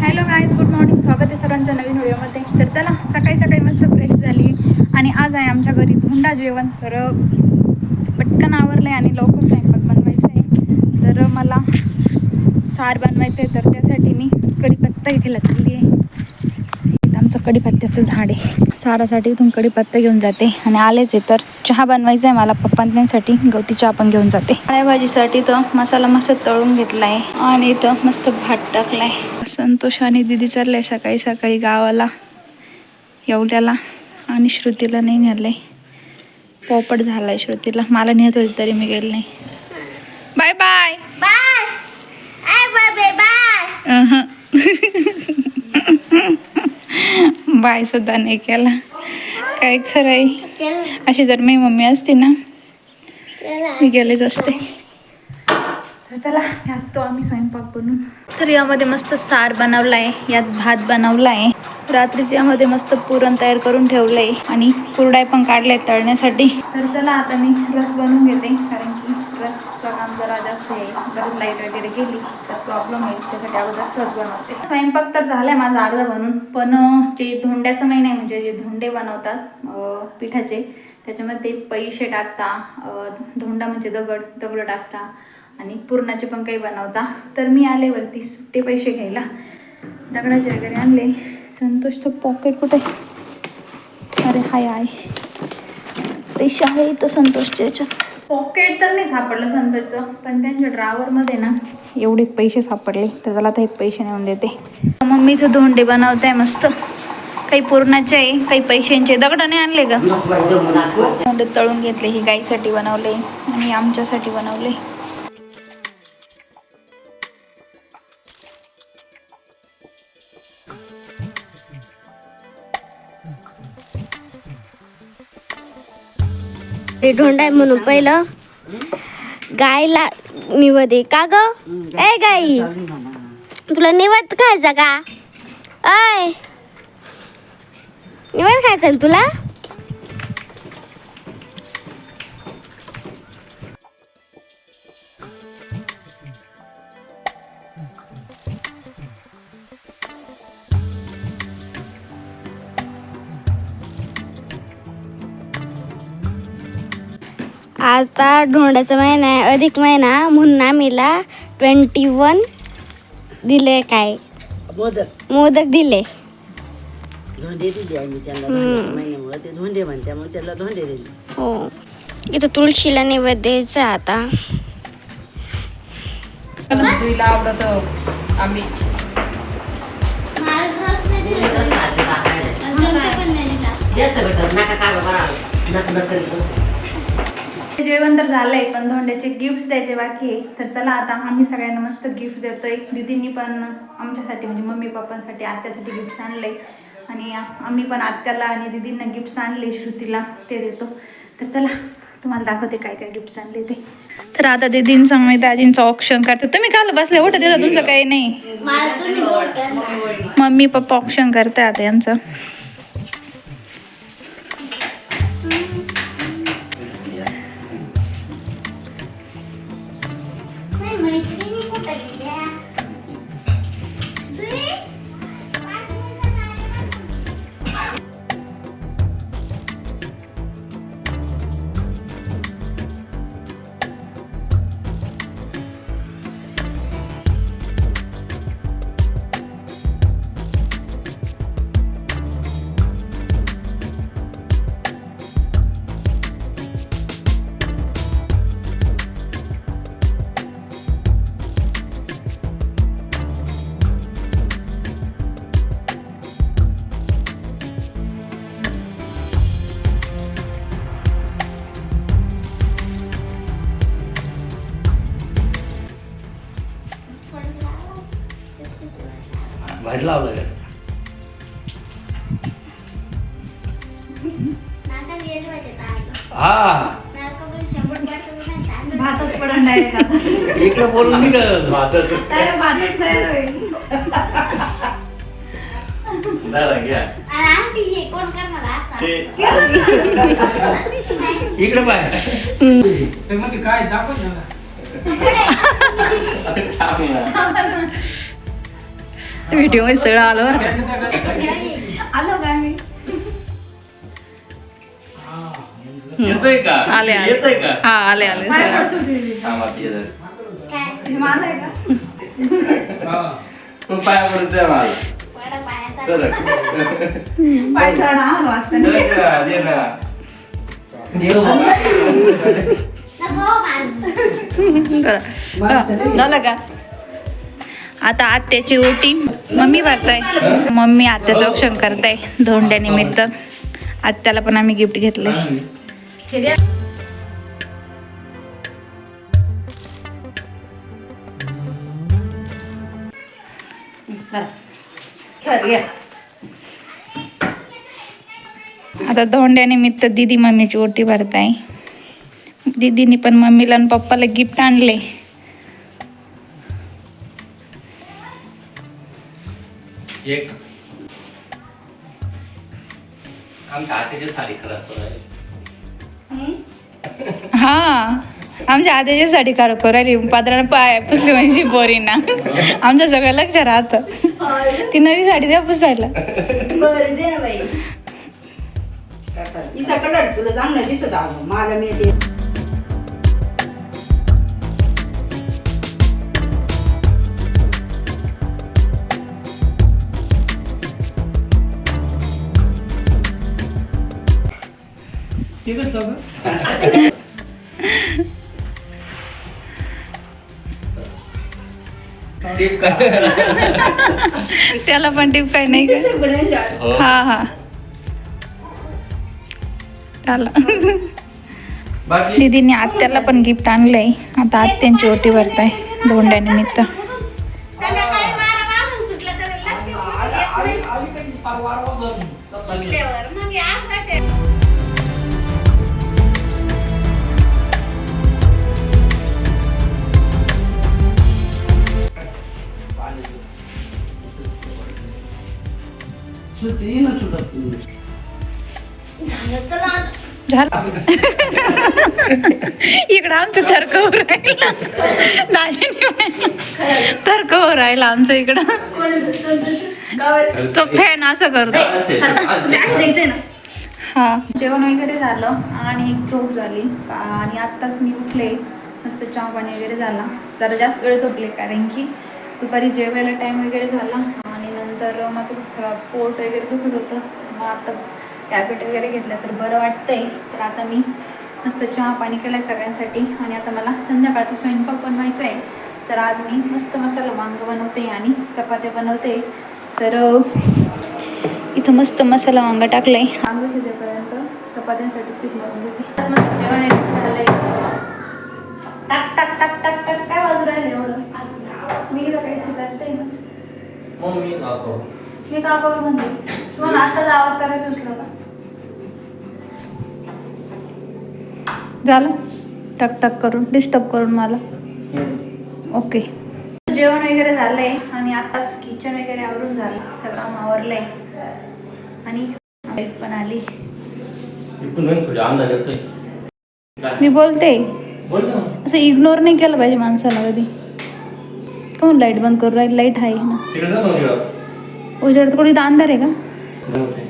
Hello guys, good morning. स्वागत आहे सर्वांच्या नवीन व्हिडिओमध्ये. तर चला, सकाळी सकाळी मस्त फ्रेश झाली आणि आज आहे आमच्या घरी धोंडा जेवण. तर पटकन आवरलं आहे आणि लवकर स्वयंपाक बनवायचा आहे. तर मला सार बनवायचं आहे, तर त्यासाठी मी कढीपत्ता घ्यायला चालली आहे. इथं आमचं कढीपत्त्याचं झाड आहे. सारासाठी इथून कढीपत्ता घेऊन जाते आणि आलेच आहे तर चहा बनवायचा आहे मला पप्पांसाठी. गवती चहा पण घेऊन जाते. काळ्या भाजीसाठी तर मसाला मस्त तळून घेतला आहे आणि इथं मस्त भात टाकला आहे. संतोष आणि दिदी चाललंय सकाळी सकाळी गावाला येवल्याला आणि श्रुतीला नाही नेलंय. पोपट झालाय श्रुतीला. मला नेत होती तरी मी गेले नाही. Bye bye bye bye bye. Bye सुद्धा नाही केला. काय खरं आहे. अशी जर मी मम्मी असते ना मी गेलेच असते. तर चला असतो आम्ही स्वयंपाक बनवून. तर यामध्ये मस्त सार बनवला आहे, यात भात बनवला आहे. रात्रीच यामध्ये मस्त पुरण तयार करून ठेवलं आहे आणि कुरडाई पण काढल्या आहेत तळण्यासाठी. तर चला आता मी रस बनवून घेते, कारण की रसचं काम जरा जास्त आहे. जर लाईट वगैरे गेली तर प्रॉब्लेम होईल, त्यासाठी अगोदर रस बनवते. स्वयंपाक तर झाला आहे माझा अर्धा बनून, पण जे धोंड्याचं महिना आहे म्हणजे जे धोंडे बनवतात पिठाचे, त्याच्यामध्ये पैसे टाकता, धोंडा म्हणजे दगड टाकता आणि पुरणाचे पण काही बनवता. तर मी आले वरती सुट्टे पैसे घ्यायला, दगडाचे वगैरे आणले. संतोषचं पॉकेट कुठे? अरे हाय पैसे आहे इथं संतोषच्या याच्यात. पॉकेट तर नाही सापडलं संतोषचं, पण त्यांच्या ड्रावरमध्ये ना एवढे पैसे सापडले. तर त्याला आता हे पैसे नेऊन देते. मम्मी इथं धोंडे बनवत आहे मस्त. काही पुरणाचे आहे, काही पैशांचे. दगड नाही आणले का? धोंडे तळून घेतले. ही गाईसाठी बनवले आणि आमच्यासाठी बनवले. हे ढोंडा आहे म्हणून पहिलं गायला निवद आहे का ग? ए गाई, तुला निवद खायचा का? ऐ, निवद खायचा ना तुला? आता ढोंड्याचा महिना आहे, अधिक महिना, म्हणून आम्हीला 21 दिले. काय मोदक दिले. धोंडे दिले आम्ही त्यांना. धोंड्याच्या महिन्यामुळे ते धोंडे म्हणते, मग त्याला धोंडे दिले. हो, इथं तुळशीला निवेद द्यायचा आता. आवडत आम्ही जेवण तर झालंय, पण धोंड्याचे गिफ्ट द्यायचे बाकी आहे. तर चला आता आम्ही सगळ्यांना मस्त गिफ्ट देतोय. दीदींनी पण आमच्यासाठी म्हणजे मम्मी पप्पांसाठी आत्यासाठी गिफ्ट आणलंय आणि आम्ही पण आत्याला आणि दीदींना गिफ्ट आणले. श्रुतीला ते देतो. तर चला तुम्हाला दाखवते काय काय गिफ्ट आणले ते. तर आता दीदींचं मी दाजींचं ऑप्शन करते. तुम्ही काल बसले उठत येतं, तुमचं काही नाही. मम्मी पप्पा ऑप्शन करताय आता यांचं. बाहेर लावलं हा भातच पडून डायरेक्ट इकडे बोलून निघत भातच इकडे बाहेर काय दाखव ना. व्हिडिओ मध्ये सगळं आलो बरं आलो का मी येतोय का आले आले येतोय का हा आले आले सगळं. हा माती येतोय. हे माझं आहे का तू पाया पडत आहे मला चल पाय चढा आलो आता. दे ना झालं का आता आत्याची ओटी मम्मी भरताय मम्मी आत्याचं औक्षण करताय धोंड्यानिमित्त आत्याला पण आम्ही गिफ्ट घेतलंय आता धोंड्यानिमित्त दीदी मम्मीची ओटी भरताय दीदीनी पण मम्मीला आणि पप्पाला गिफ्ट आणले एक आमच्या आत्याची साडी खराब करायला हा आमच्या आधीची साडी कार करायली पात्रानं पाय पुसली म्हणजे पोरींना आमचं सगळं लक्ष राहतं ती नवी साडी द्या पुसायला हिचा कलर तुला चांगला दिसत आहे मला मिळते तिकट का टिप का त्याला पण टिप काय नाही का हा हा त्याला बाकी दीदीने आत्याला पण गिफ्ट आणलंय आता आत्यांची ओटी भरताय धोंड्यानिमित्त संध्याकाळी 12 वाजून सुटलं तर लक्ष सुटल्यावर मग हे असं ते. सुट्टी ना सुटत झालं चला आता. झालं इकडं आमचं तर्क हो राहिला दाजीने तर्क हो राहिला आमचं इकडं तो फॅन असं करतो हा जेवण वगैरे झालं आणि एक झोप झाली आणि आत्ताच मी उठले मस्त चहा पाणी वगैरे झाला जरा जास्त वेळ झोपले कारण की दुपारी जेवायला टाईम वगैरे झाला आणि नंतर माझं थोडा पोट वगैरे दुखत होतं मग आता टॅब्लेट वगैरे घेतल्या तर बरं वाटतंय तर आता मी मस्त चहा पाणी केलं आहे सगळ्यांसाठी आणि आता मला संध्याकाळचा स्वयंपाक बनवायचा आहे तर आज मी मस्त मसाला वांग बनवते आणि चपात्या बनवते तर इथं मस्त मसाला वांग टाकलं आहे वांग शिजेपर्यंत चपात्यांसाठी पीठ मळून घेते आज मस्त जेवण आहे झालंय टाक टाक टाक टाक टाक काय वाजू राहिलं एवढं मी इथं काही करते ना मम्मी काको मी का करू म्हणते तुम्हाला आत्ताच आवाज करायचा सुचला का झालं टक टक करून डिस्टर्ब करून मला ओके जेवण वगैरे झालंय आणि आताच किचन वगैरे आवरून झालं सगळं आवरलंय आणि लाईट पण आली इकडून थोडी अंदाज येतोय मी बोलते बोल ना असं इग्नोर नाही केलं पाहिजे माणसाला कधी कोण लाईट बंद करू राहील लाईट आहे ना तिकडे जा उजेड थोडी अंधार आहे का नव्हते